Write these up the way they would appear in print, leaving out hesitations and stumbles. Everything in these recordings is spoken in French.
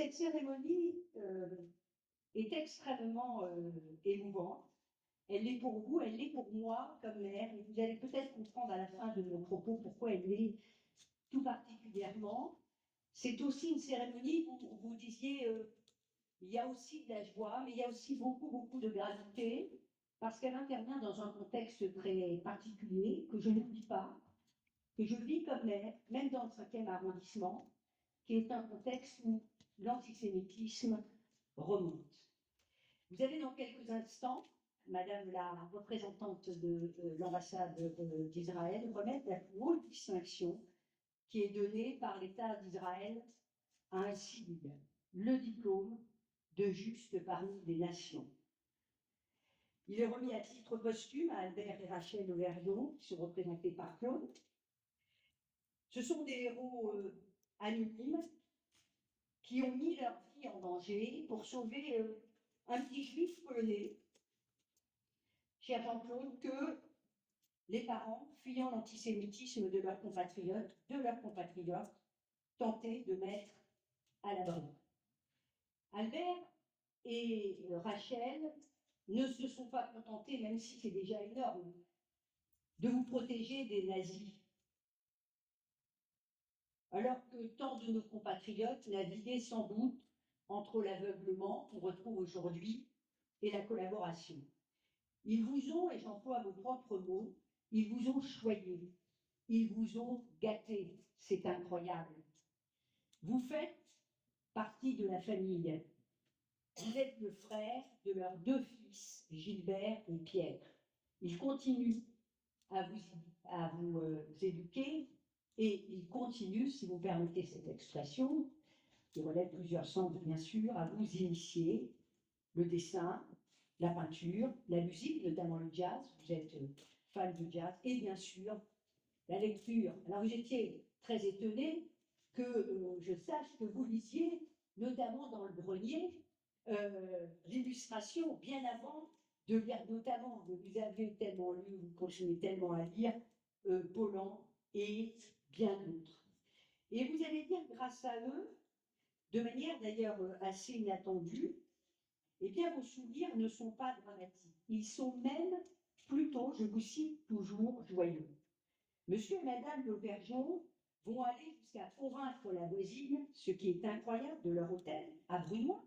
Cette cérémonie est extrêmement émouvante. Elle l'est pour vous, elle l'est pour moi comme mère. Et vous allez peut-être comprendre à la fin de mon propos pourquoi elle l'est tout particulièrement. C'est aussi une cérémonie où vous disiez il y a aussi de la joie, mais il y a aussi beaucoup de gravité, parce qu'elle intervient dans un contexte très particulier que je n'oublie pas, que je vis comme mère, même dans le 5e arrondissement, qui est un contexte où l'antisémitisme remonte. Vous allez dans quelques instants, Madame la représentante de l'ambassade d'Israël, remettre la plus haute distinction qui est donnée par l'État d'Israël à un civil, le diplôme de juste parmi les nations. Il est remis à titre posthume à Albert et Rachel Auvergnat, qui sont représentés par Claude. Ce sont des héros anonymes qui ont mis leur vie en danger pour sauver un petit juif polonais, cher Jean-Claude, que les parents, fuyant l'antisémitisme de leurs compatriotes, tentaient de mettre à l'abri. Albert et Rachel ne se sont pas contentés, même si c'est déjà énorme, de vous protéger des nazis. Alors que tant de nos compatriotes naviguaient sans doute entre l'aveuglement qu'on retrouve aujourd'hui et la collaboration. Ils vous ont, et j'emploie vos propres mots, ils vous ont choyé, ils vous ont gâté, c'est incroyable. Vous faites partie de la famille. Vous êtes le frère de leurs 2 fils, Gilbert et Pierre. Ils continuent à vous éduquer et ils continuent, si vous permettez cette expression, qui relève plusieurs sens bien sûr, à vous initier le dessin, la peinture, la musique, notamment le jazz, vous êtes fan de jazz, et bien sûr la lecture. Alors vous étiez très étonné que je sache que vous lisiez, notamment dans le grenier, l'illustration bien avant de lire, notamment, vous avez tellement lu, vous continuez tellement à lire, Pollan et bien d'autres. Et vous allez dire, grâce à eux, de manière d'ailleurs assez inattendue, eh bien vos souvenirs ne sont pas dramatiques. Ils sont même plutôt, je vous cite toujours, joyeux. Monsieur et Madame l'Aubergeon vont aller jusqu'à convaincre la voisine, ce qui est incroyable de leur hôtel à Brunois,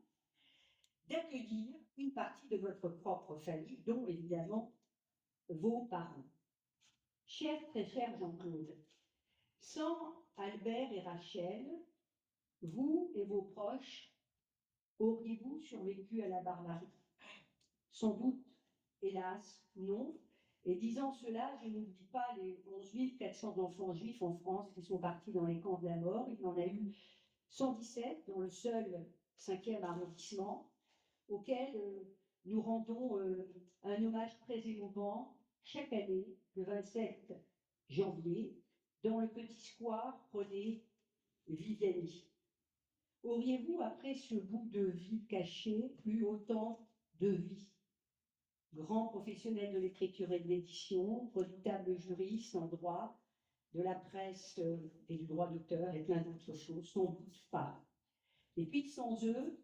d'accueillir une partie de votre propre famille, dont évidemment vos parents. Très cher Jean-Claude, sans Albert et Rachel, vous et vos proches, auriez-vous survécu à la barbarie? Sans doute, hélas, non. Et disant cela, je n'oublie pas les 11 400 enfants juifs en France qui sont partis dans les camps de la mort. Il y en a eu 117 dans le seul 5e arrondissement, auquel nous rendons un hommage très émouvant chaque année, le 27 janvier, dans le petit square René Viviani. Auriez-vous, après ce bout de vie caché, eu autant de vie? Grand professionnel de l'écriture et de l'édition, redoutable juriste en droit, de la presse et du droit d'auteur et plein d'autres choses, sans doute pas. Et puis sans eux,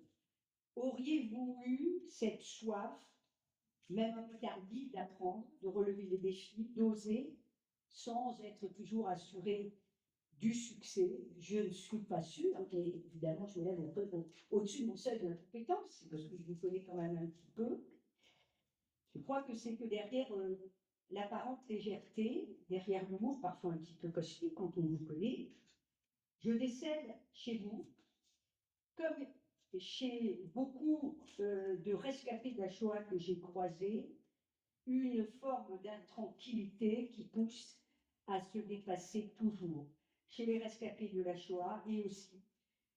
auriez-vous eu cette soif, même un peu tardive, d'apprendre, de relever les défis, d'oser, sans être toujours assuré du succès? Je ne suis pas sûre, et évidemment je me lève un peu au-dessus de mon seuil d'incompétence, parce que je vous connais quand même un petit peu. Je crois que c'est que derrière l'apparente légèreté, derrière l'humour parfois un petit peu caustique quand on vous connaît, je décèle chez vous, comme chez beaucoup de rescapés de la Shoah que j'ai croisés, une forme d'intranquillité qui pousse à se dépasser toujours, chez les rescapés de la Shoah et aussi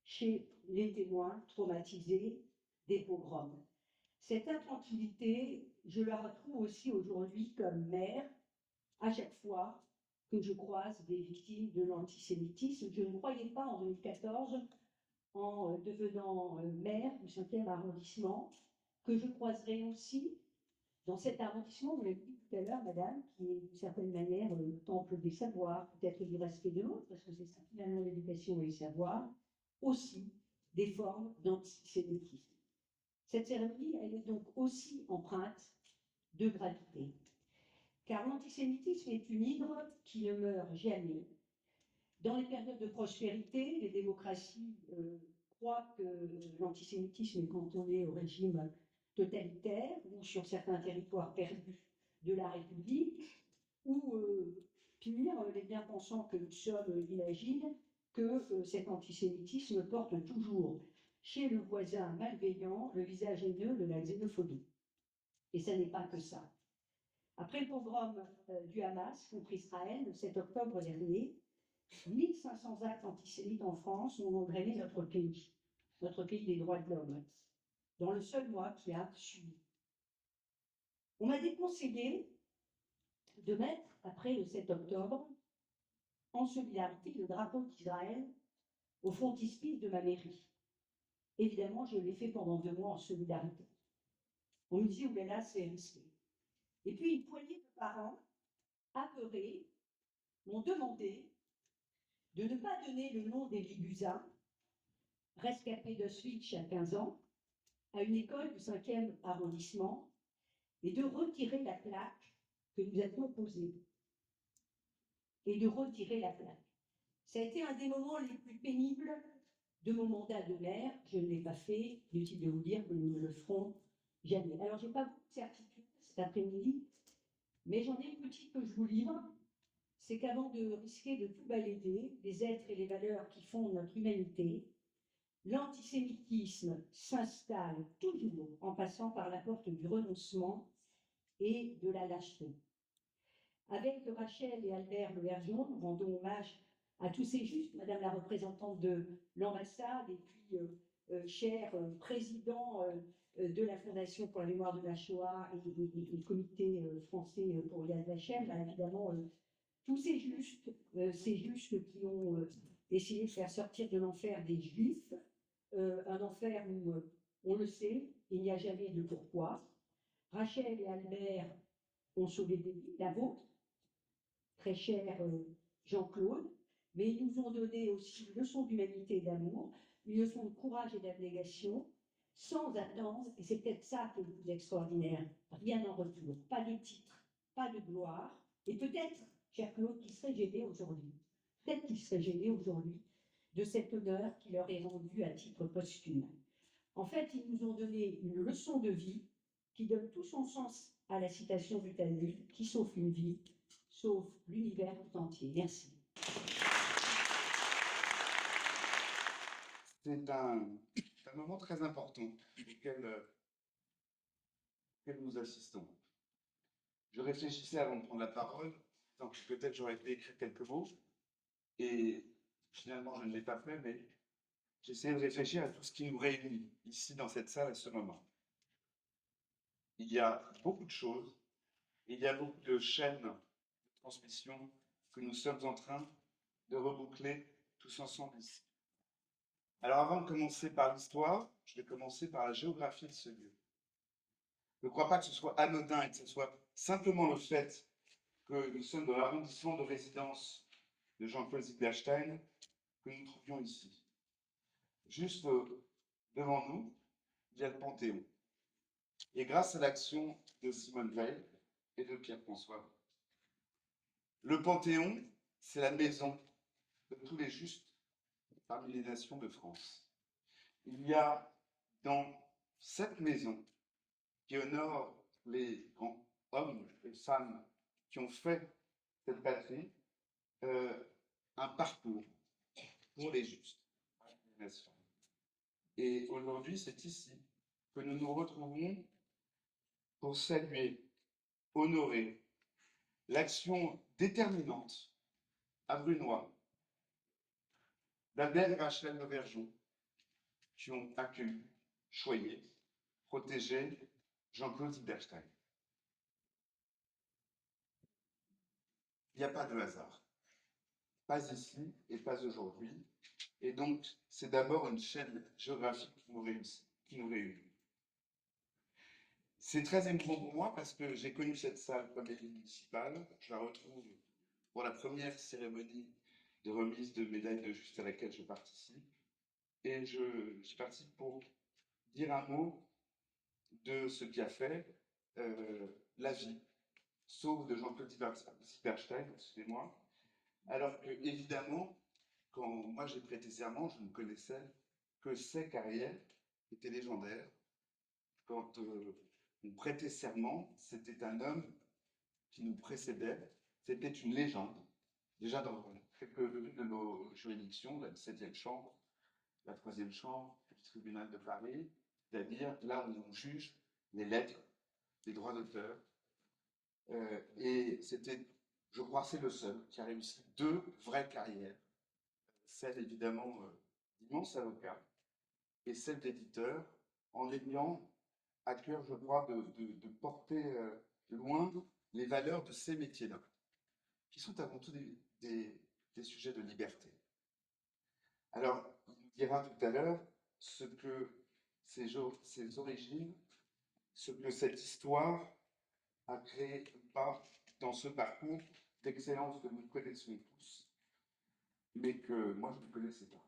chez les témoins traumatisés des pogroms. Cette intranquillité, je la retrouve aussi aujourd'hui comme mère, à chaque fois que je croise des victimes de l'antisémitisme. Je ne croyais pas en 2014, en devenant maire du 5e arrondissement, que je croiserais aussi dans cet arrondissement, vous l'avez dit tout à l'heure, madame, qui est d'une certaine manière le temple des savoirs, peut-être du respect de l'autre, parce que c'est ça finalement l'éducation et les savoirs, aussi des formes d'antisémitisme. Cette cérémonie, elle est donc aussi empreinte de gravité. Car l'antisémitisme est une hydre qui ne meurt jamais. Dans les périodes de prospérité, les démocraties croient que l'antisémitisme est cantonné au régime totalitaire ou sur certains territoires perdus de la République, ou pire, les bien-pensants que nous sommes imaginent que cet antisémitisme porte toujours chez le voisin malveillant le visage haineux de la xénophobie. Et ça n'est pas que ça. Après le pogrom du Hamas contre Israël le 7 octobre dernier, 1500 actes antisémites en France ont engrainé notre pays des droits de l'homme, dans le seul mois qui a suivi. On m'a déconseillé de mettre, après le 7 octobre, en solidarité le drapeau d'Israël au frontispice de ma mairie. Évidemment, je l'ai fait pendant 2 mois en solidarité. On me dit, oh là là, c'est risqué. Et puis, une poignée de parents apeurés m'ont demandé de ne pas donner le nom d'Elie Buzyn, rescapé d'Auschwitz à 15 ans, à une école du 5e arrondissement, et de retirer la plaque que nous avions posée. Et de retirer la plaque. Ça a été un des moments les plus pénibles de mon mandat de maire. Je ne l'ai pas fait, inutile de vous dire que nous ne le ferons jamais. Alors, je n'ai pas beaucoup de certitude cet après-midi, mais j'en ai une petite que je vous livre. C'est qu'avant de risquer de tout balayer, les êtres et les valeurs qui fondent notre humanité, l'antisémitisme s'installe toujours en passant par la porte du renoncement et de la lâcheté. Avec Rachel et Albert Le Vergeon, nous rendons hommage à tous ces justes, Madame la représentante de l'ambassade et puis cher président de la Fondation pour la mémoire de la Shoah et le comité français pour Yad Vashem, bah, évidemment, tous ces justes qui ont essayé de faire sortir de l'enfer des Juifs, un enfer où, on le sait, il n'y a jamais de pourquoi. Rachel et Albert ont sauvé des vies, la vôtre, très cher Jean-Claude, mais ils nous ont donné aussi une leçon d'humanité et d'amour, une leçon de courage et d'abnégation, sans attendre, et c'est peut-être ça qui est le plus extraordinaire, rien en retour, pas de titre, pas de gloire, et peut-être, cher Claude, qu'il serait gêné aujourd'hui, peut-être qu'il serait gêné aujourd'hui de cet honneur qui leur est rendu à titre posthume. En fait, ils nous ont donné une leçon de vie qui donne tout son sens à la citation du Talmud, qui sauve une vie, sauve l'univers tout entier. Merci. C'est un moment très important auquel nous assistons. Je réfléchissais avant de prendre la parole, donc peut-être j'aurais pu écrire quelques mots, et finalement je ne l'ai pas fait, mais j'essaie de réfléchir à tout ce qui nous réunit ici dans cette salle à ce moment. Il y a beaucoup de choses, il y a beaucoup de chaînes de transmission que nous sommes en train de reboucler tous ensemble ici. Alors avant de commencer par l'histoire, je vais commencer par la géographie de ce lieu. Je ne crois pas que ce soit anodin et que ce soit simplement le fait que nous sommes dans l'arrondissement de résidence de Jean-Claude Zilberstein que nous trouvions ici. Juste devant nous, il y a le Panthéon. Et grâce à l'action de Simone Veil et de Pierre-François, le Panthéon, c'est la maison de tous les justes parmi les nations de France. Il y a dans cette maison qui honore les grands hommes et femmes qui ont fait cette patrie, un parcours pour les justes, les nations. Et aujourd'hui, c'est ici que nous nous retrouvons pour saluer, honorer l'action déterminante à Brunois d'Albert et Rachel Le Vergeon, qui ont accueilli, choyé, protégé Jean-Claude Zilberstein. Il n'y a pas de hasard. Pas ici et pas aujourd'hui. Et donc, c'est d'abord une chaîne géographique qui nous réunit. C'est très émouvant pour moi parce que j'ai connu cette salle comme élue municipale. Je la retrouve pour la première cérémonie de remise de médaille de juste à laquelle je participe. et je suis parti pour dire un mot de ce qui a fait la vie, sauf de Jean-Claude Zipperstein, excusez-moi, alors que, évidemment, quand moi j'ai prêté serment, je ne connaissais que ses carrières, qui étaient légendaires. Quand on prêtait serment, c'était un homme qui nous précédait, c'était une légende. Déjà dans quelques-unes de nos juridictions, la 17e chambre, la 3e chambre, le tribunal de Paris, c'est-à-dire là où on juge les lettres, les droits d'auteur. Et c'était, je crois, c'est le seul qui a réussi 2 vraies carrières. Celle évidemment d'immense avocat et celle d'éditeur, en ayant à cœur, je crois, de porter loin les valeurs de ces métiers-là, qui sont avant tout des sujets de liberté. Alors, il nous dira tout à l'heure ce que ces origines, ce que cette histoire a créé ou pas dans ce parcours d'excellence que nous connaissons tous, mais que moi je ne connaissais pas.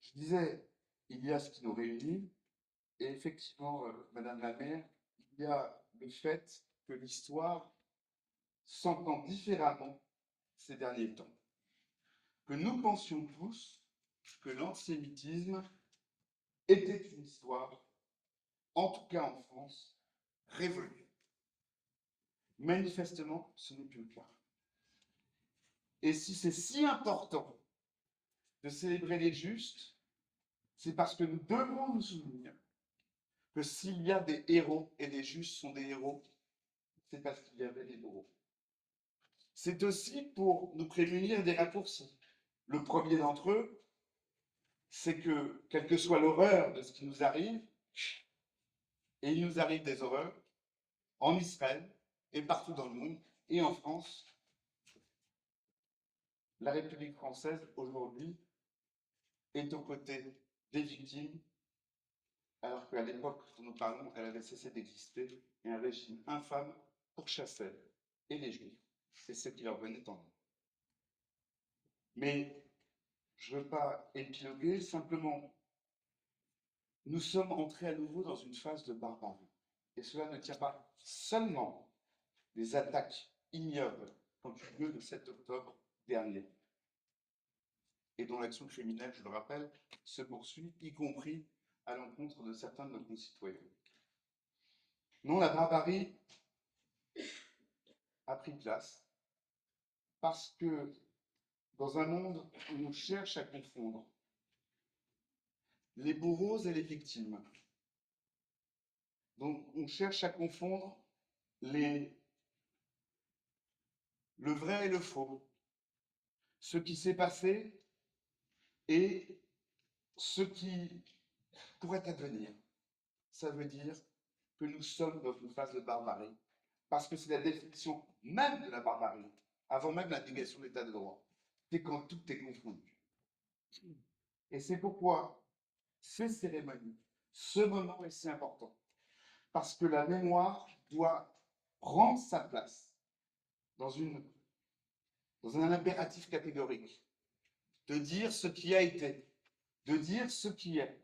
Je disais, il y a ce qui nous réunit, et effectivement, Madame la maire, il y a le fait que l'histoire s'entend différemment ces derniers temps. Que nous pensions tous que l'antisémitisme était une histoire, en tout cas en France, révolue. Manifestement, ce n'est plus le cas. Et si c'est si important de célébrer les justes, c'est parce que nous devons nous souvenir que s'il y a des héros et des justes sont des héros, c'est parce qu'il y avait des bourreaux. C'est aussi pour nous prémunir des raccourcis. Le premier d'entre eux, c'est que, quelle que soit l'horreur de ce qui nous arrive, et il nous arrive des horreurs, en Israël et partout dans le monde, et en France, la République française, aujourd'hui, est aux côtés des victimes, alors qu'à l'époque dont nous parlons, elle avait cessé d'exister, et un régime infâme pourchassait et les Juifs, c'est ce qui leur venait en eux. Mais je ne veux pas épiloguer, simplement, nous sommes entrés à nouveau dans une phase de barbarie. Et cela ne tient pas seulement des attaques ignobles qui ont eu lieu le 7 octobre dernier, et dont l'action criminelle, je le rappelle, se poursuit, y compris à l'encontre de certains de nos concitoyens. Non, la barbarie a pris place parce que dans un monde où on cherche à confondre les bourreaux et les victimes, donc on cherche à confondre le vrai et le faux, ce qui s'est passé et ce qui pourrait advenir. Ça veut dire que nous sommes dans une phase de barbarie, parce que c'est la définition même de la barbarie, avant même la négation de l'état de droit. C'est quand tout est confondu. Et c'est pourquoi ces cérémonies, ce moment est si important, parce que la mémoire doit prendre sa place dans un impératif catégorique, de dire ce qui a été, de dire ce qui est,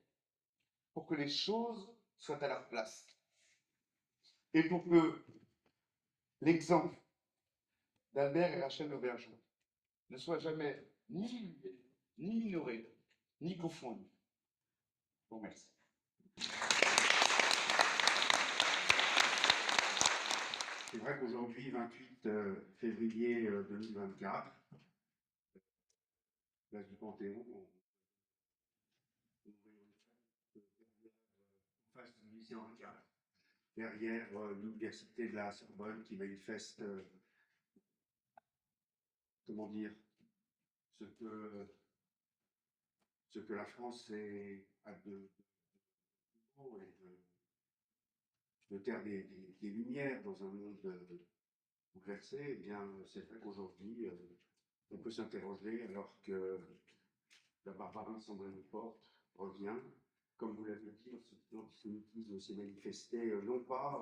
pour que les choses soient à leur place. Et pour que l'exemple d'Albert et Rachel Aubergeon ne soit jamais ni ignoré, ni ignoré, ni confondu. Je vous remercie. C'est vrai qu'aujourd'hui, 28 février 2024, place du Panthéon, en face du lycée Henri IV, derrière l'université de la Sorbonne qui manifeste, comment dire, ce que la France a de beau et de terre des lumières dans un monde bouleversé. Eh bien, c'est vrai qu'aujourd'hui, on peut s'interroger alors que la barbarie semble à nos portes, revient. Comme vous l'avez dit, l'antisémitisme s'est manifesté non pas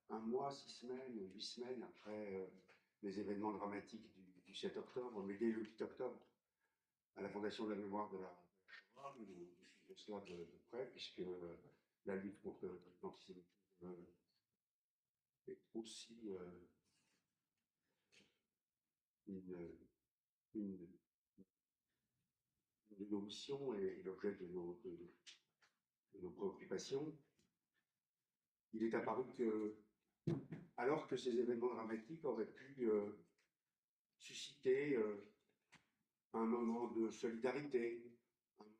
1 mois, 6 semaines, 8 semaines après les événements dramatiques du 7 octobre, mais dès le 8 octobre. à la Fondation de la mémoire de la Shoah. Nous suivons cela de près, puisque la lutte contre l'antisémitisme est aussi une, une, de nos missions et l'objet de nos préoccupations. Il est apparu que, alors que ces événements dramatiques auraient pu susciter un moment de solidarité, un moment,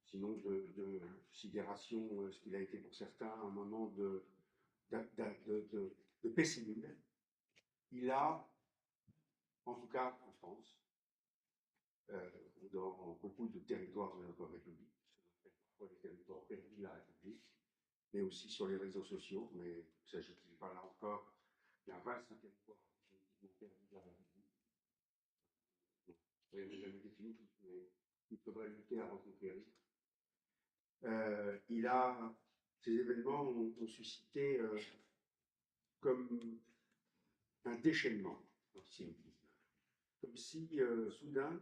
sinon de sidération, ce qu'il a été pour certains, un moment de pessimisme, il a, en tout cas en France, ou dans beaucoup de territoires de notre République, ce qu'on appelle parfois les territoires perdus de la République, mais aussi sur les réseaux sociaux, mais il s'agit-il pas là encore d'un vaste territoire définitivement perdu de la République. Je n'ai jamais définitif, mais il faudrait lutter à reconquérir. Ces événements ont suscité comme un déchaînement d'antisémitisme, comme si soudain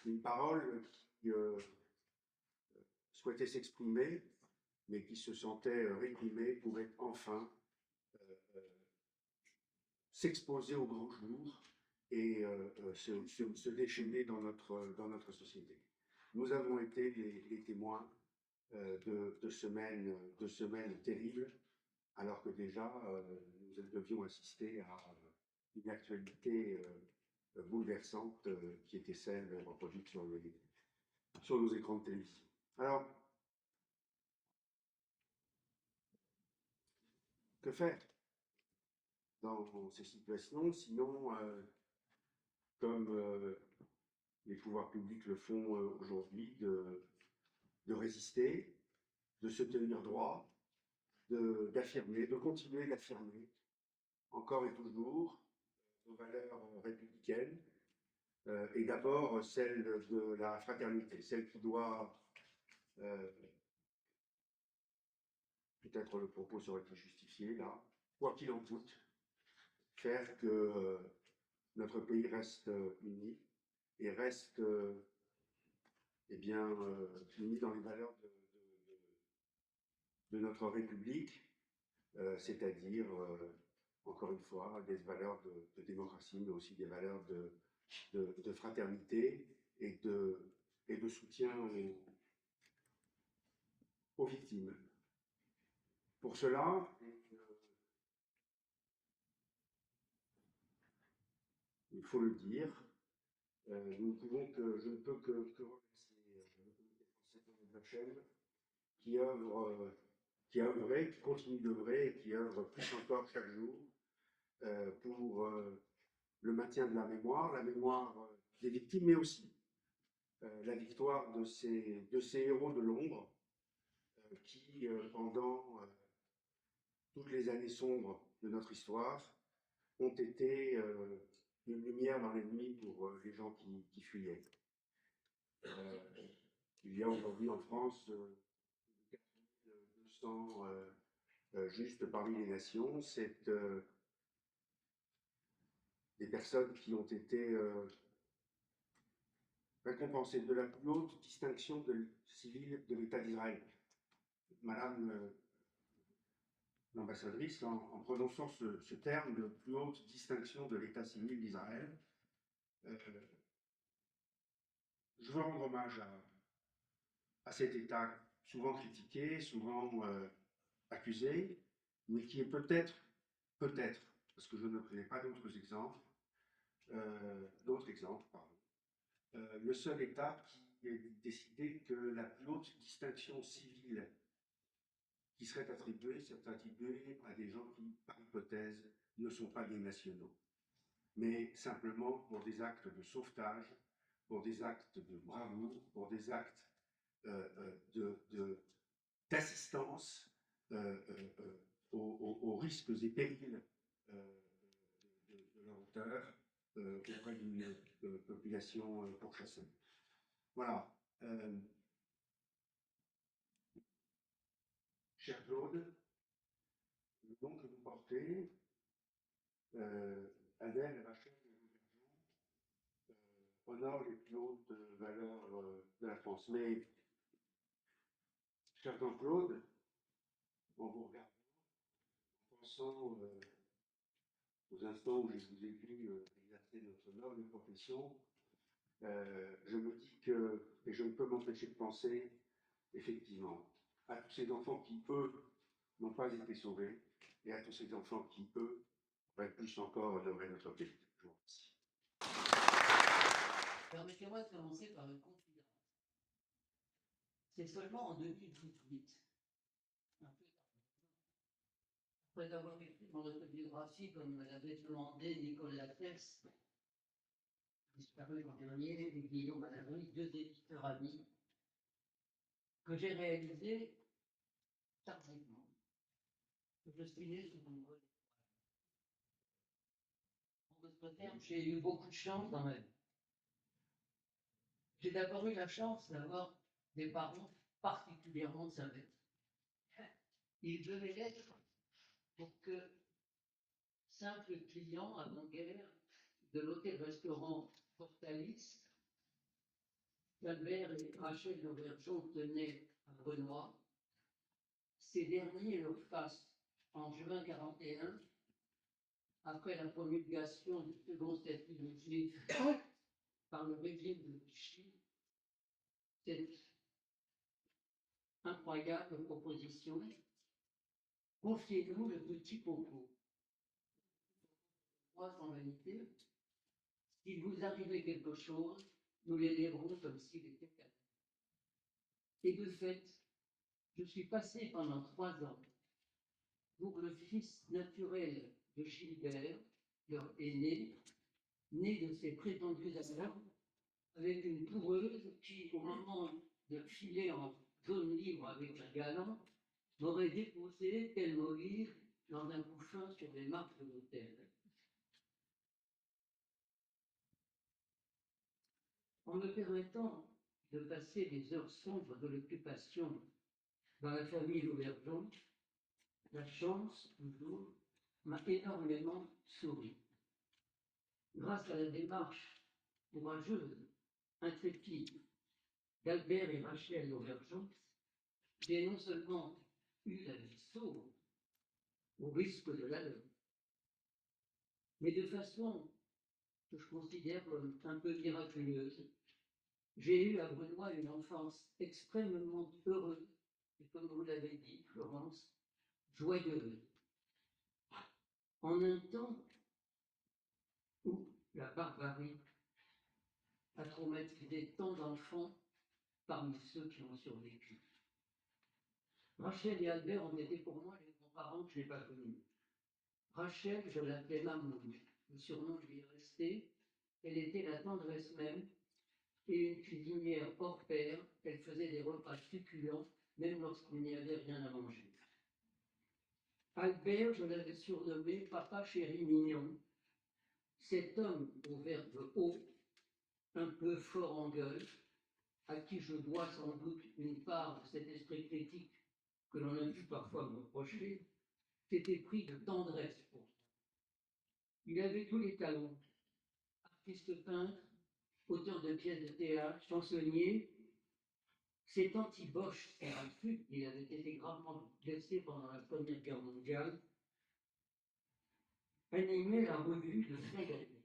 une parole qui souhaitait s'exprimer, mais qui se sentait réprimée, pouvait enfin s'exposer au grand jour et se déchaîner dans notre société. Nous avons été les témoins de semaines terribles, alors que déjà nous devions assister à une actualité bouleversante qui était celle reproduite sur nos écrans de télévision. Alors, que faire dans ces situations, sinon, comme les pouvoirs publics le font aujourd'hui, de résister, de se tenir droit, d'affirmer, de continuer d'affirmer, encore et toujours, nos valeurs républicaines, et d'abord celle de la fraternité, celle qui doit, peut-être le propos serait plus justifié là, quoi qu'il en coûte, faire que notre pays reste uni et reste uni dans les valeurs de notre République, c'est-à-dire, encore une fois, des valeurs de démocratie, mais aussi des valeurs de fraternité et de soutien aux victimes. Pour cela, il faut le dire, je ne peux que remercier le comité français de la chaîne qui a œuvré, qui continue d'œuvrer et qui œuvre plus encore chaque jour pour le maintien de la mémoire des victimes, mais aussi la victoire de ces héros de l'ombre qui, pendant toutes les années sombres de notre histoire, ont été une lumière dans les nuits pour les gens qui fuyaient. Il y a aujourd'hui en France 4200 juste parmi les nations, c'est des personnes qui ont été récompensées de la plus haute distinction civile de l'État d'Israël. Madame l'ambassadrice, en prononçant ce terme de plus haute distinction de l'État civil d'Israël, je veux rendre hommage à cet État souvent critiqué, souvent accusé, mais qui est peut-être, parce que je ne connais pas d'autres exemples, le seul État qui a décidé que la plus haute distinction civile qui serait attribuée à des gens qui, par hypothèse, ne sont pas des nationaux, mais simplement pour des actes de sauvetage, pour des actes de bravoure, pour des actes d'assistance aux risques et périls de leur auteur auprès d'une population pourchassée. Voilà. Cher Claude, le nom que vous portez, Adèle et Rachel, honore les plus hautes valeurs de la France. Mais, cher Jean-Claude, en vous regardant, en pensant aux instants où je vous ai vu exercer notre noble profession, je me dis que, et je ne peux m'empêcher de penser, effectivement, à tous ces enfants qui, eux, n'ont pas été sauvés, et à tous ces enfants qui, eux, plus encore honorer notre pays. Je vous remercie. Permettez-moi de commencer par une confidence. C'est seulement en 2018, un peu après avoir écrit mon autobiographie, comme me l'avait demandé Nicolas Tess, disparu l'an dernier, et Guillaume Malabry, deux éditeurs amis, que j'ai réalisé tardivement que je suis né sous une bonne étoile. En d'autres termes, j'ai eu beaucoup de chance dans ma vie. J'ai d'abord eu la chance d'avoir des parents particulièrement savants. Ils devaient l'être pour que, simple client avant-guerre de l'hôtel-restaurant Portalis, Albert et Rachel Aubergeon tenaient à Renoir, ces derniers leur fassent, en juin 1941, après la promulgation du second statut de juif par le régime de Vichy, cette incroyable proposition: confiez-nous le petit Popo. Moi, sans vanité, s'il vous arrivait quelque chose, nous l'élèverons comme s'il était catholique. Et de fait, je suis passé pendant 3 ans pour le fils naturel de Gilbert, leur aîné, né de ses prétendus amours, avec une coureuse qui, au moment de filer en zone libre avec un galant, m'aurait déposé tel Moïse dans un couffin sur les marches de l'hôtel. En me permettant de passer les heures sombres de l'occupation dans la famille Aubergeon, la chance, toujours, m'a énormément souri. Grâce à la démarche courageuse, intrépide d'Albert et Rachel Aubergeon, j'ai non seulement eu la vie sauve, au risque de la leur, mais de façon que je considère comme un peu miraculeuse, j'ai eu à Brunois une enfance extrêmement heureuse, et comme vous l'avez dit, Florence, joyeuse. En un temps où la barbarie a traumatisé tant d'enfants parmi ceux qui ont survécu. Rachel et Albert ont été pour moi les grands-parents que je n'ai pas connus. Rachel, je l'appelais Mamoun, le surnom lui est resté. Elle était la tendresse même et une cuisinière hors pair. Elle faisait des repas succulents, même lorsqu'il n'y avait rien à manger. Albert, je l'avais surnommé Papa chéri mignon. Cet homme au verbe haut, un peu fort en gueule, à qui je dois sans doute une part de cet esprit critique que l'on a pu parfois me reprocher, s'était pris de tendresse pour moi. Il avait tous les talents: artiste peintre, auteur de pièces de théâtre, chansonnier. C'est anti-Bosch RFU, il avait été gravement blessé pendant la Première Guerre mondiale, animait la revue de fin d'année.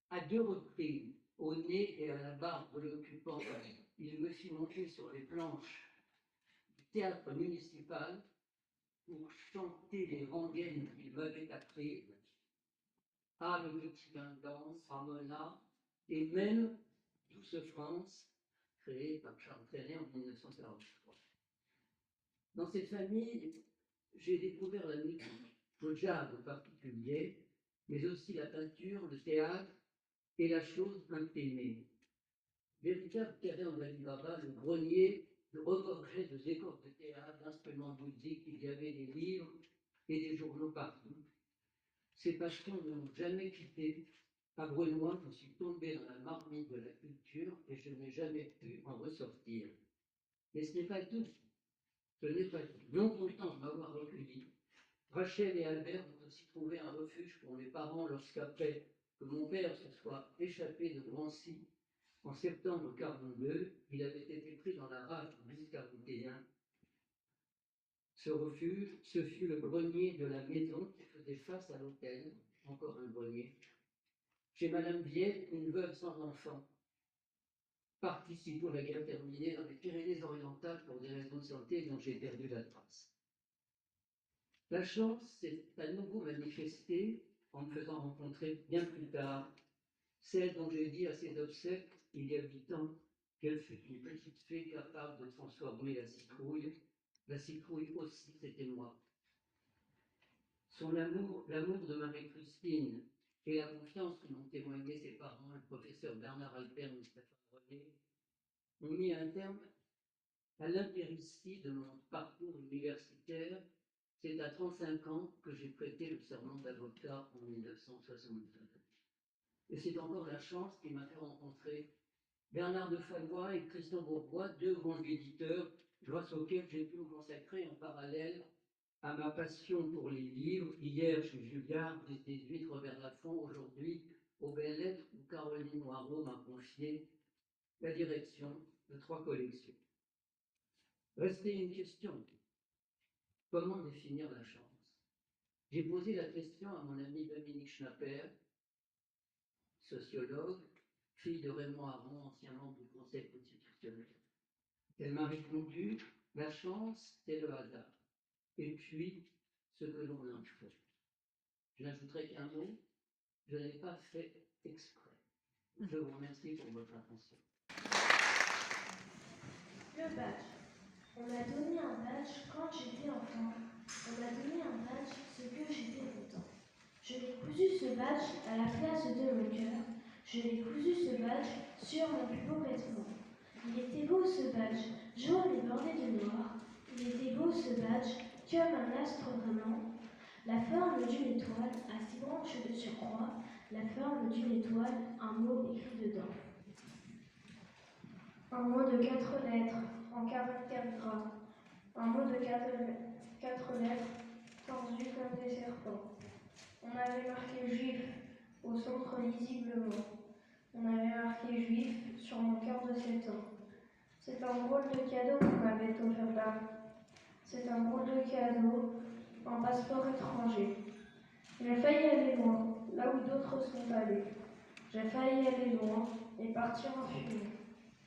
À 2 reprises, au nez et à la barbe de l'occupant, il me fit monter sur les planches du théâtre municipal pour chanter les rengaines qu'il m'avait apprises. Ah, le petit bain de danse, Ramona, et même Douce France, créée par Charles Trenet en 1943. Dans cette famille, j'ai découvert la musique, le jazz en particulier, mais aussi la peinture, le théâtre et la chose imprimée. Véritable terrain en Alibaba, le grenier regorgeait de décors de théâtre, d'instruments de musique, il y avait des livres et des journaux partout. Ces passions ne m'ont jamais quitté. À Brunois, je suis tombé dans la marmite de la culture et je n'ai jamais pu en ressortir. Mais ce n'est pas tout. Ce n'est pas tout. Non content de m'avoir recueilli, Rachel et Albert ont aussi trouvé un refuge pour mes parents lorsqu'après que mon père se soit échappé de Drancy En septembre 1942, il avait été pris dans la rage du bis 41. Ce refuge, ce fut le grenier de la maison qui faisait face à l'hôtel, encore un grenier. Chez Madame Viette, une veuve sans enfant, partie sitôt la guerre terminée dans les Pyrénées-Orientales pour des raisons de santé dont j'ai perdu la trace. La chance s'est à nouveau manifestée en me faisant rencontrer bien plus tard celle dont j'ai dit à ses obsèques, il y a 8 ans, qu'elle fut une petite fée capable de transformer la citrouille. La citrouille aussi, c'était moi. Son amour, l'amour de Marie-Christine et la confiance que m'ont témoigné ses parents, le professeur Bernard Alpern et Stéphane René, ont mis un terme à l'impéritie de mon parcours universitaire. C'est à 35 ans que j'ai prêté le serment d'avocat en 1972. Et c'est encore la chance qui m'a fait rencontrer Bernard de Fallois et Christian Bourgois, deux grands éditeurs, grâce auxquels j'ai pu me consacrer en parallèle à ma passion pour les livres. Hier chez Julliard, des 18 Robert Laffont, aujourd'hui aux Belles Lettres, où Caroline Noireau m'a confié la direction de 3 collections. Restait une question. Comment définir la chance? J'ai posé la question à mon ami Dominique Schnapper, sociologue, fille de Raymond Aron, ancien membre du Conseil constitutionnel. Elle m'a répondu, la chance, c'est le hasard. Et puis, ce que l'on en fait. Je n'ajouterai qu'un mot, je n'ai pas fait exprès. Je vous remercie pour votre attention. Le badge. On m'a donné un badge quand j'étais enfant. On m'a donné un badge ce que j'étais content. Je l'ai cousu ce badge à la place de mon cœur. Je l'ai cousu ce badge sur mon plus beau vêtement. Il était beau ce badge, jaune et bordé de noir. Il était beau ce badge, comme un astre vraiment. La forme d'une étoile, à 6 branches de surcroît. La forme d'une étoile, un mot écrit dedans. Un mot de 4 lettres, en caractère gras. Un mot de 4 lettres, tordu comme des serpents. On avait marqué juif au centre lisiblement. On avait marqué juif sur mon cœur de 7 ans. C'est un drôle de cadeau qu'on m'avait offert là. C'est un drôle de cadeau, un passeport étranger. J'ai failli aller loin, là où d'autres sont allés. J'ai failli aller loin et partir en fumée.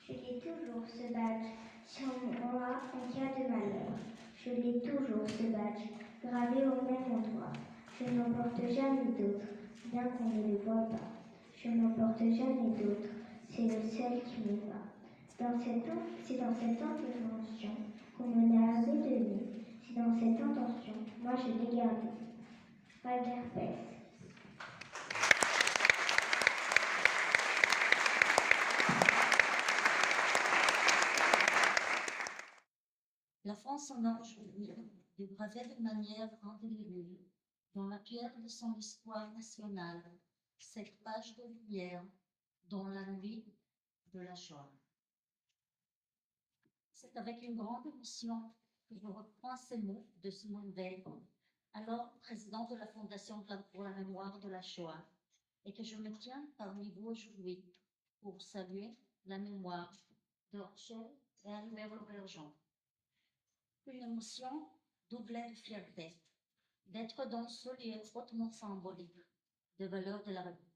Je l'ai toujours ce badge sur moi en cas de malheur. Je l'ai toujours ce badge gravé au même endroit. Je n'en porte jamais d'autre, bien qu'on ne le voie pas. Je n'en porte jamais d'autre, c'est le seul qui me va. C'est dans cette intention qu'on me l'a donné. C'est dans cette intention, moi je l'ai gardé. Raguerpès. La France honore aujourd'hui de graver de manière indélébile dans la pierre de son histoire nationale cette page de lumière dans la nuit de la Shoah. C'est avec une grande émotion que je reprends ces mots de Simone Veil, alors président de la Fondation pour la mémoire de la Shoah, et que je me tiens parmi vous aujourd'hui pour saluer la mémoire de Rachel et Albert Aubergeon. Une émotion doublée de fierté d'être dans ce lieu hautement symbolique de valeurs de la République.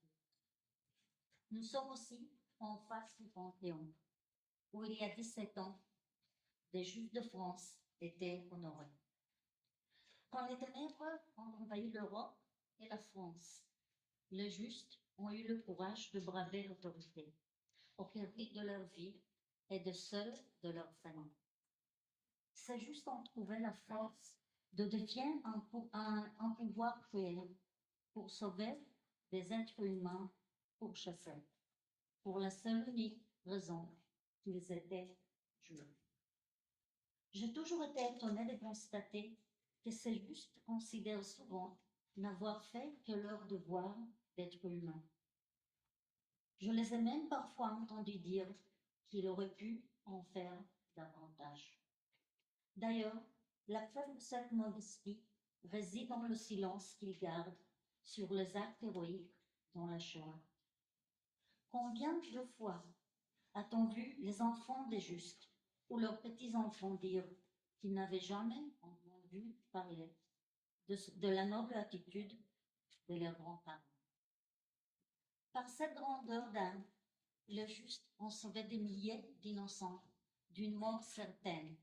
Nous sommes aussi en face du Panthéon, où il y a 17 ans, des Juifs de France étaient honorés. Quand les ténèbres ont envahi l'Europe et la France, les justes ont eu le courage de braver l'autorité, au péril de leur vie et de celle de leur famille. Ces justes ont trouvé la force de défier un pouvoir cruel pour sauver des êtres humains pourchassés, pour la seule unique raison qu'ils étaient juifs. J'ai toujours été étonnée de constater que ces justes considèrent souvent n'avoir fait que leur devoir d'être humain. Je les ai même parfois entendus dire qu'ils auraient pu en faire davantage. D'ailleurs, la preuve de cette modestie réside dans le silence qu'ils gardent sur les actes héroïques dans la Shoah. Combien de fois A-t-on vu les enfants des justes ou leurs petits-enfants dire qu'ils n'avaient jamais entendu parler de la noble attitude de leurs grands-parents? Par cette grandeur d'âme, le juste ont sauvé des milliers d'innocents d'une mort certaine,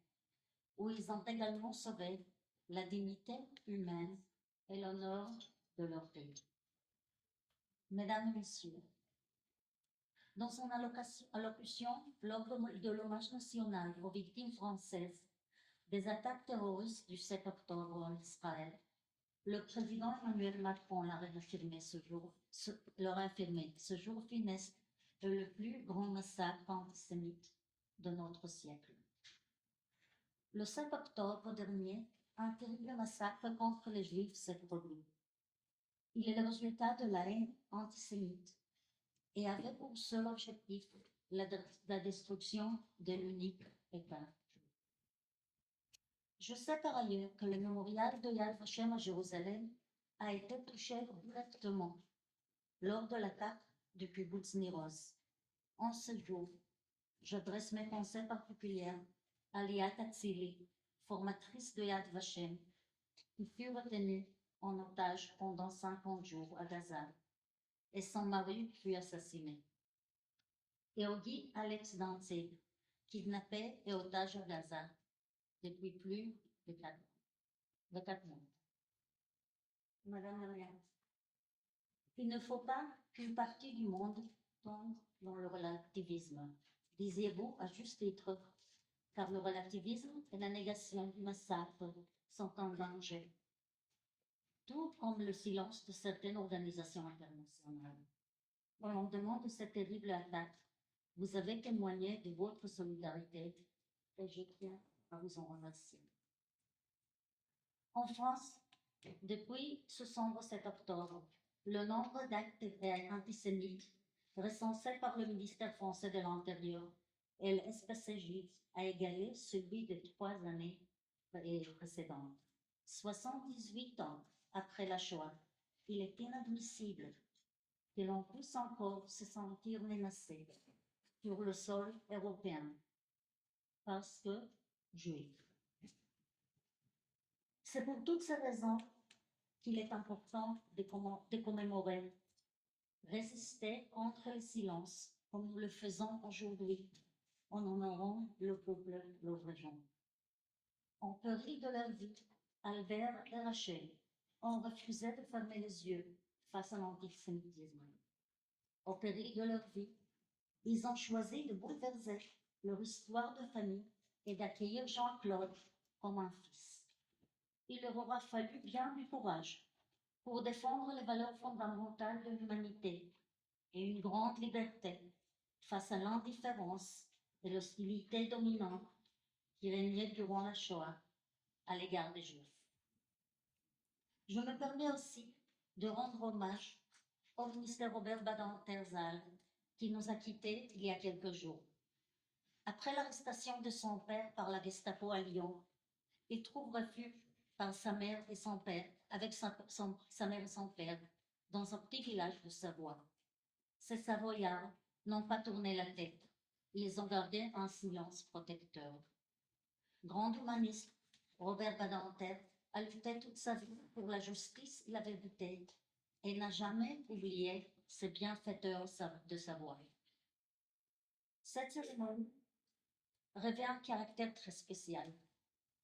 où ils ont également sauvé la dignité humaine et l'honneur de leur pays. Mesdames et Messieurs, dans son allocution lors de l'hommage national aux victimes françaises des attaques terroristes du 7 octobre en Israël, le président Emmanuel Macron leur a affirmé ce jour funeste est le plus grand massacre antisémite de notre siècle. Le 7 octobre dernier, un terrible massacre contre les Juifs s'est produit. Il est le résultat de la haine antisémite et avait pour seul objectif la destruction de l'unique État. Je sais par ailleurs que le mémorial de Yad Vashem à Jérusalem a été touché directement lors de l'attaque du kibbutz Nir Oz. En ce jour, j'adresse mes pensées particulières à Liat Atzili, formatrice de Yad Vashem, qui fut retenue en otage pendant 50 jours à Gaza, et son mari fut assassiné. Et au Guy Alex Danzig, kidnappé et otage à Gaza depuis plus de 4 mois. Madame la Maire, il ne faut pas qu'une partie du monde tombe dans le relativisme, disiez-vous à juste titre, car le relativisme et la négation du massacre sont en danger, tout comme le silence de certaines organisations internationales. Au lendemain de cette terrible attaque, vous avez témoigné de votre solidarité et je tiens à vous en remercier. En France, depuis ce sombre 7 octobre, le nombre d'actes antisémites recensés par le ministère français de l'Intérieur et le SPCJ a égalé celui des 3 années précédentes. 78 ans après la Shoah, il est inadmissible que l'on puisse encore se sentir menacé sur le sol européen parce que juif. C'est pour toutes ces raisons qu'il est important de commémorer, résister contre le silence, comme nous le faisons aujourd'hui en honorant le peuple lauvergeon. En péril de leur vie, Albert et Rachel ont refusé de fermer les yeux face à l'antisémitisme. Au péril de leur vie, ils ont choisi de bouleverser leur histoire de famille et d'accueillir Jean-Claude comme un fils. Il leur aura fallu bien du courage pour défendre les valeurs fondamentales de l'humanité et une grande liberté face à l'indifférence et l'hostilité dominante qui régnait durant la Shoah à l'égard des Juifs. Je me permets aussi de rendre hommage au ministère Robert Badinter-Zahl qui nous a quittés il y a quelques jours. Après l'arrestation de son père par la Gestapo à Lyon, il trouve refuge par sa mère et son père, avec sa mère et son père, dans un petit village de Savoie. Ces Savoyards n'ont pas tourné la tête, ils ont gardé un silence protecteur. Grand humaniste, Robert Badinter a lutté toute sa vie pour la justice et la vérité et n'a jamais oublié ses bienfaiteurs de Savoie. Cette cérémonie revêt un caractère très spécial.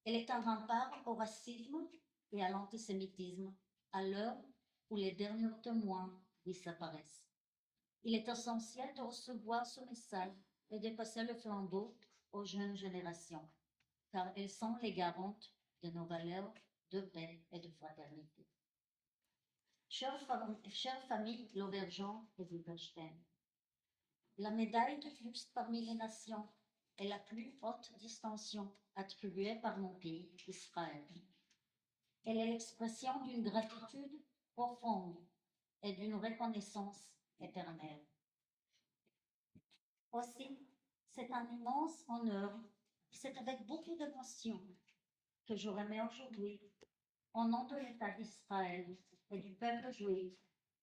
Elle est un rempart au racisme et à l'antisémitisme à l'heure où les derniers témoins disparaissent. Il est essentiel de recevoir ce message et de passer le flambeau aux jeunes générations, car elles sont les garantes de nos valeurs de paix et de fraternité. Chère famille Lauvergeon et Wildenstein, la médaille de juste parmi les nations est la plus haute distinction attribuée par mon pays, Israël. Elle est l'expression d'une gratitude profonde et d'une reconnaissance éternelle. Aussi, c'est un immense honneur, c'est avec beaucoup d'émotion que je remets aujourd'hui, au nom de l'État d'Israël et du peuple juif,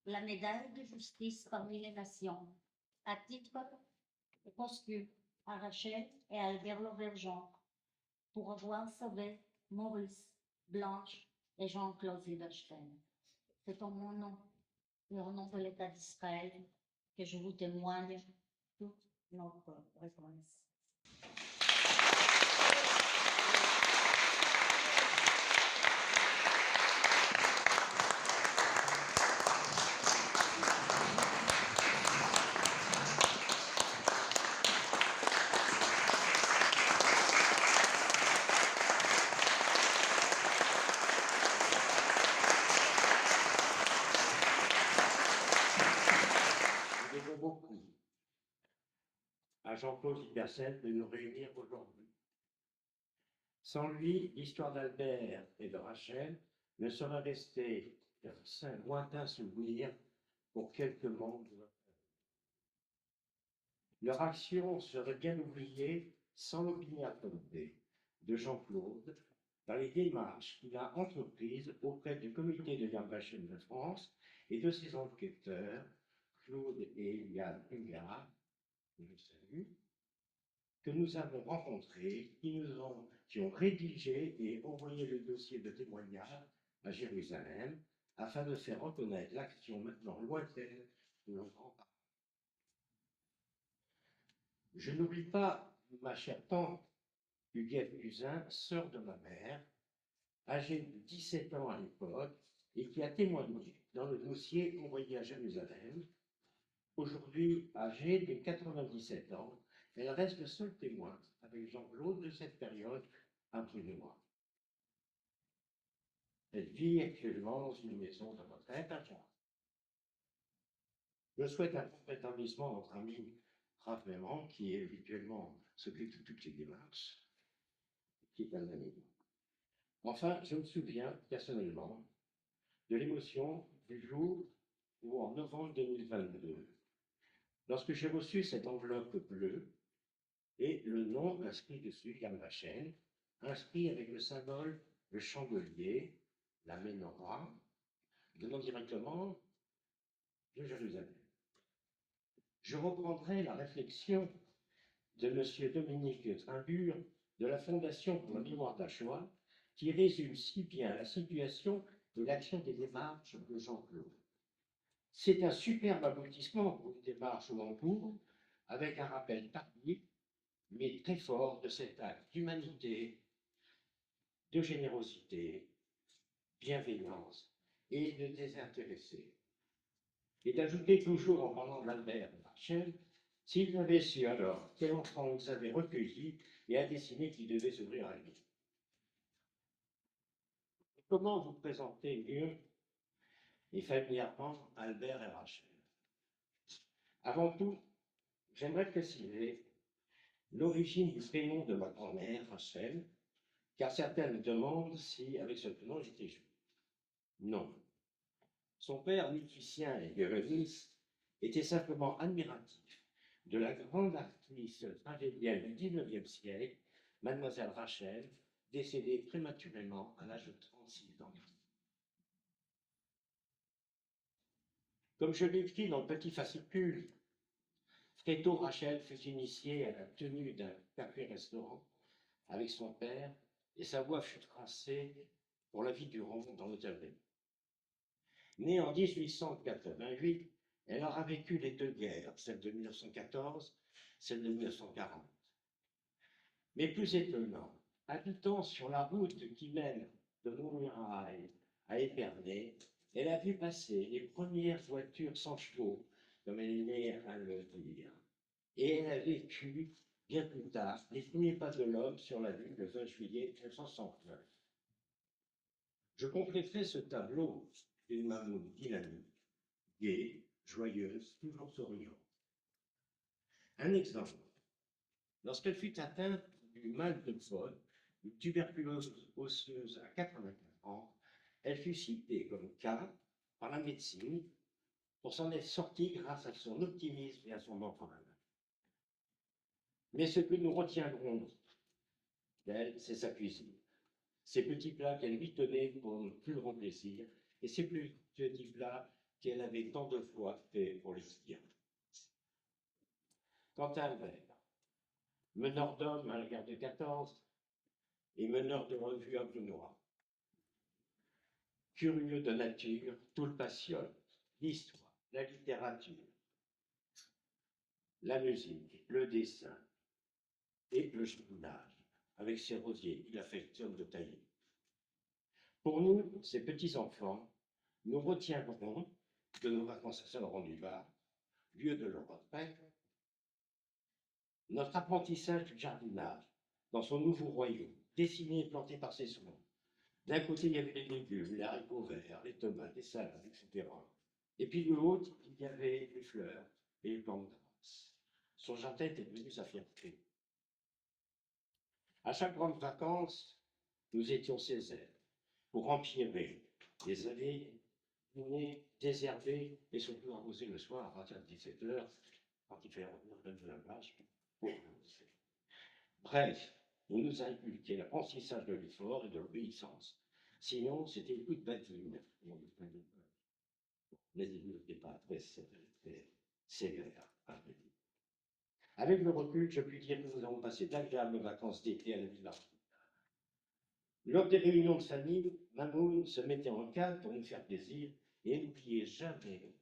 la médaille de justice parmi les nations, à titre et Coscu à Rachel et à Albert Lauvergeon pour avoir sauvé Maurice, Blanche et Jean-Claude Lieberstein. C'est en mon nom et au nom de l'État d'Israël que je vous témoigne toute notre reconnaissance. Nous devons beaucoup à Jean-Claude Lieberstein de nous réunir aujourd'hui. Sans lui, l'histoire d'Albert et de Rachel ne serait restée qu'un lointain souvenir pour quelques membres de notre famille. Leur action serait bien oubliée sans l'opiniâtreté de Jean-Claude dans les démarches qu'il a entreprises auprès du comité de Yad Vashem de France et de ses enquêteurs, Claude et Eliane Hungard, que je salue, que nous avons rencontrés, qui ont rédigé et envoyé le dossier de témoignage à Jérusalem afin de faire reconnaître l'action maintenant lointaine de nos grands-parents. Je n'oublie pas ma chère tante Huguette Buzyn, sœur de ma mère, âgée de 17 ans à l'époque, et qui a témoigné dans le dossier envoyé à Jérusalem. Aujourd'hui âgée de 97 ans, elle reste le seul témoin avec Jean-Claude de cette période après de moi. Elle vit actuellement dans une maison de retraite à Chartres. Je souhaite un bon rétablissement à notre ami Raph Memran, qui habituellement s'occupe de toutes les démarches, qui est un ami. Enfin, je me souviens personnellement de l'émotion du jour où, en novembre 2022, lorsque j'ai reçu cette enveloppe bleue et le nom inscrit dessus, Yad Vashem, inscrit avec le symbole, le chandelier, la menorah, venant directement de Jérusalem. Je reprendrai la réflexion de M. Dominique Trimbure de la Fondation pour la mémoire de la Shoah, qui résume si bien la situation et l'action des démarches de Jean-Claude. C'est un superbe aboutissement pour une démarche en cours, avec un rappel tardif, mais très fort de cet acte d'humanité, de générosité, bienveillance et de désintéressé. Et d'ajouter toujours en parlant d'Albert et Rachel, s'ils avaient su alors quel enfant ils avaient recueilli et a décidé qu'il devait s'ouvrir à lui. Comment vous présenter mieux et familièrement Albert et Rachel? Avant tout, j'aimerais préciser l'origine du prénom de ma grand-mère, Rachel, car certains me demandent si, avec ce prénom, j'étais juif. Non. Son père, musicien et violoniste, était simplement admiratif de la grande actrice tragédienne du XIXe siècle, Mademoiselle Rachel, décédée prématurément à l'âge de 36 ans. Comme je l'écris dans le petit fascicule, très tôt, Rachel fut initiée à la tenue d'un café-restaurant avec son père et sa voix fut tracée pour la vie du rond dans l'hôtellerie. Née en 1888, elle aura vécu les deux guerres, celle de 1914, celle de 1940. Mais plus étonnant, habitant sur la route qui mène de Montmirail à Épernay, elle a vu passer les premières voitures sans chevaux, comme elle est née à le dire. Et elle a vécu, bien plus tard, les premiers pas de l'homme sur la Lune le 20 juillet 1969. Je compléterai ce tableau d'une maman dynamique, gaie, joyeuse, toujours souriante. Un exemple. Lorsqu'elle fut atteinte du mal de Crohn, une tuberculose osseuse à 84 ans, elle fut citée comme cas par la médecine pour s'en être sortie grâce à son optimisme et à son mental. Mais ce que nous retiendrons d'elle, c'est sa cuisine. Ces petits plats qu'elle lui tenait pour le plus grand plaisir, et ces petits plats qu'elle avait tant de fois fait pour les clients. Quentin Albert, meneur d'hommes à la guerre de 14 et meneur de revue à Brunois. Curieux de nature, tout le passionne, l'histoire, la littérature, la musique, le dessin et le jardinage. Avec ses rosiers, il affectionne de tailler. Pour nous, ces petits-enfants, nous retiendrons de nos vacances à Saint-Laurent-du-Var, lieu de leur retraite, notre apprentissage du jardinage dans son nouveau royaume, dessiné et planté par ses soins. D'un côté, il y avait les légumes, les haricots verts, les tomates, les salades, etc. Et puis de l'autre, il y avait les fleurs et les plantes grasses. Son jardin était devenu sa fierté. À chaque grande vacances, nous étions ses aides pour empirer les allées, désherber et surtout arroser le soir à partir de 17h, quand il fait revenir de la plage. Bref, on nous a inculqué l'apprentissage de l'effort et de l'obéissance. Sinon, c'était une toute badine. Mais il n'était pas très sévère. Avec le recul, je puis dire que nous avons passé d'agréables vacances d'été à la Ville d'Arles. Lors des réunions de famille, Mamoun se mettait en cadre pour nous faire plaisir et n'oubliait jamais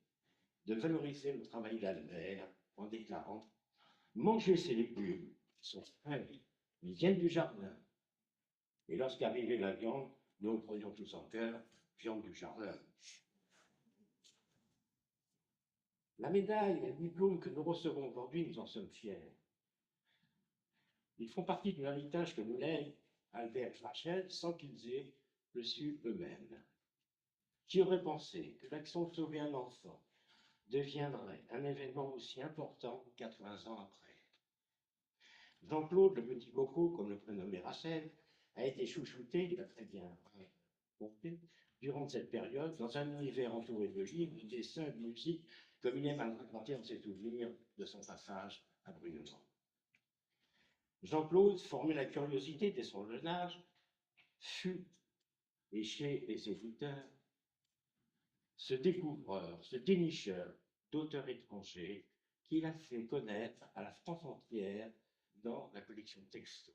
de valoriser le travail de la mère en déclarant « Manger ces légumes sont frais, ils viennent du jardin. » Et lorsqu'arrivait la viande, nous le prenions tous en cœur, viande du jardin. La médaille et le diplôme que nous recevons aujourd'hui, nous en sommes fiers. Ils font partie de l'héritage que nous lèguent Albert et Rachel sans qu'ils aient le su eux-mêmes. Qui aurait pensé que l'action de sauver un enfant deviendrait un événement aussi important 80 ans après? Jean-Claude, le petit coco, comme le prénommait Rachel, a été chouchouté, il a très bien compris, durant cette période, dans un univers entouré de livres, de dessins, de musique, comme il aime à raconter dans ses souvenirs de son passage à Brunois. Jean-Claude, formé la curiosité dès son jeune âge, fut, et chez les éditeurs, ce découvreur, ce dénicheur d'auteurs étrangers qu'il a fait connaître à la France entière dans la collection Texto.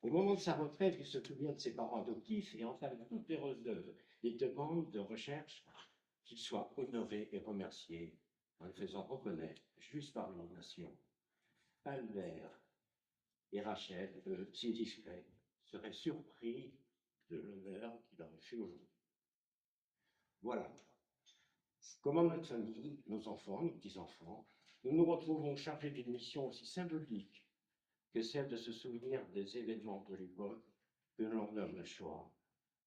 Au moment de sa retraite, il se souvient de ses parents adoptifs et entame toutes les demandes de recherche qu'il soit honoré et remercié en le faisant reconnaître juste par une nation. Albert et Rachel, eux, si discrets, seraient surpris de l'honneur qu'il aurait fait aujourd'hui. Voilà. Comment notre famille, nos enfants, nos petits-enfants, nous nous retrouvons chargés d'une mission aussi symbolique que celle de se souvenir des événements de l'époque que l'on nomme la Shoah,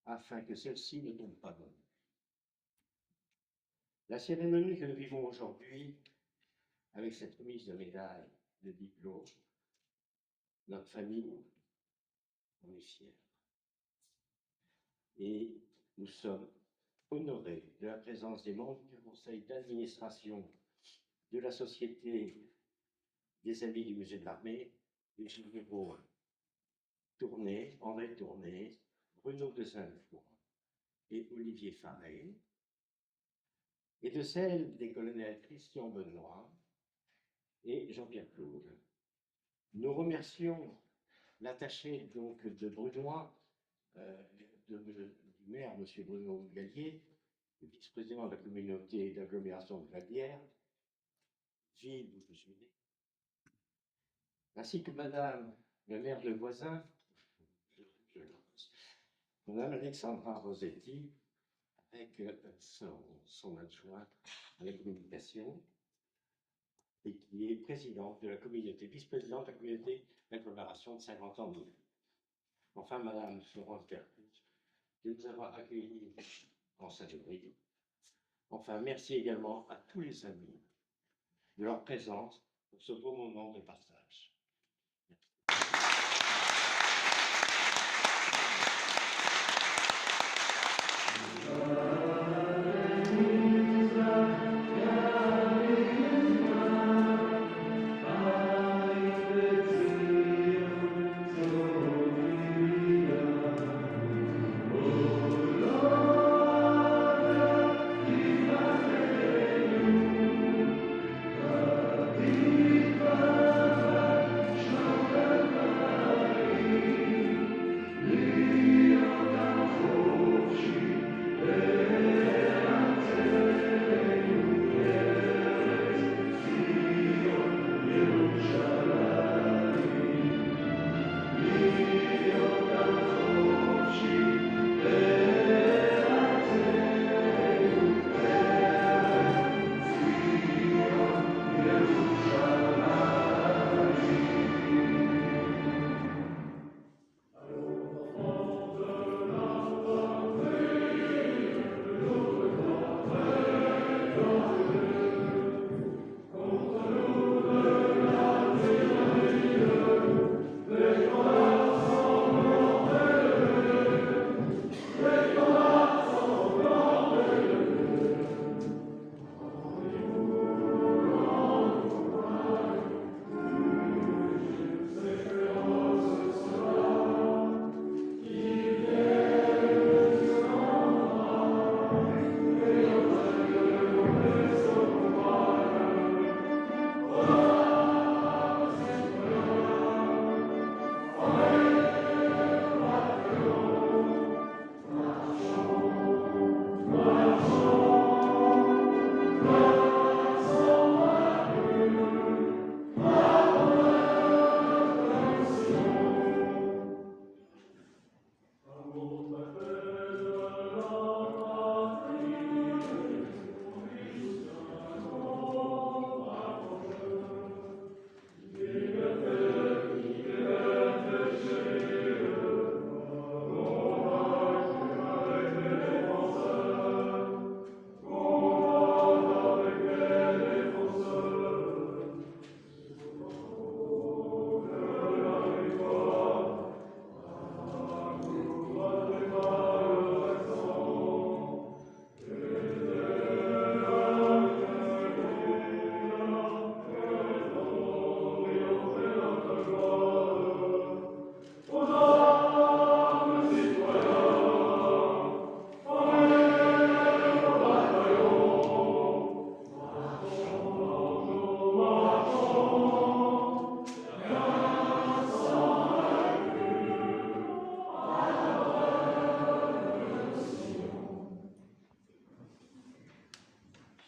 afin que celle-ci ne tombe pas dans nous. La cérémonie que nous vivons aujourd'hui, avec cette remise de médailles, de diplômes, notre famille, on est fiers. Et nous sommes honorés de la présence des membres du conseil d'administration de la Société des Amis du Musée de l'Armée, les généraux Tourné, André Tourné, Bruno de Saint-Four et Olivier Faré, et de celle des colonels Christian Benoît et Jean-Pierre Claude. Nous remercions l'attaché donc de Brunois, du maire, M. Bruno Gallier, le vice-président de la communauté d'agglomération de Vallière, ville où je suis né, ainsi que Madame le maire de Voisin, Madame Alexandra Rossetti, avec son adjoint à la communication, et qui est présidente de la communauté, vice-présidente de la communauté d'agglomération de 50 ans. Enfin, Madame Florence Bercus, de nous avoir accueillis en Saint-Denis. Enfin, merci également à tous les amis de leur présence pour ce beau moment de partage. Merci.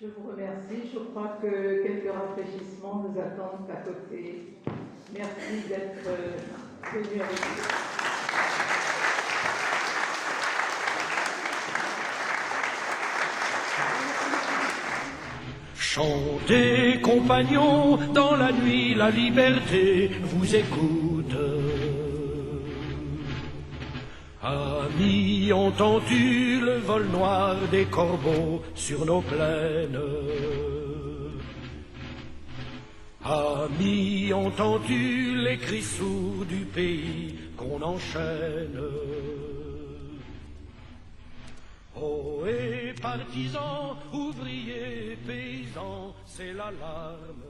Je vous remercie. Je crois que quelques rafraîchissements nous attendent à côté. Merci d'être venu avec nous. Chantez, compagnons, dans la nuit la liberté vous écoute. Amis, entends-tu le vol noir des corbeaux sur nos plaines? Amis, entends-tu les cris sourds du pays qu'on enchaîne? Oh, et partisans, ouvriers, paysans, c'est l'alarme.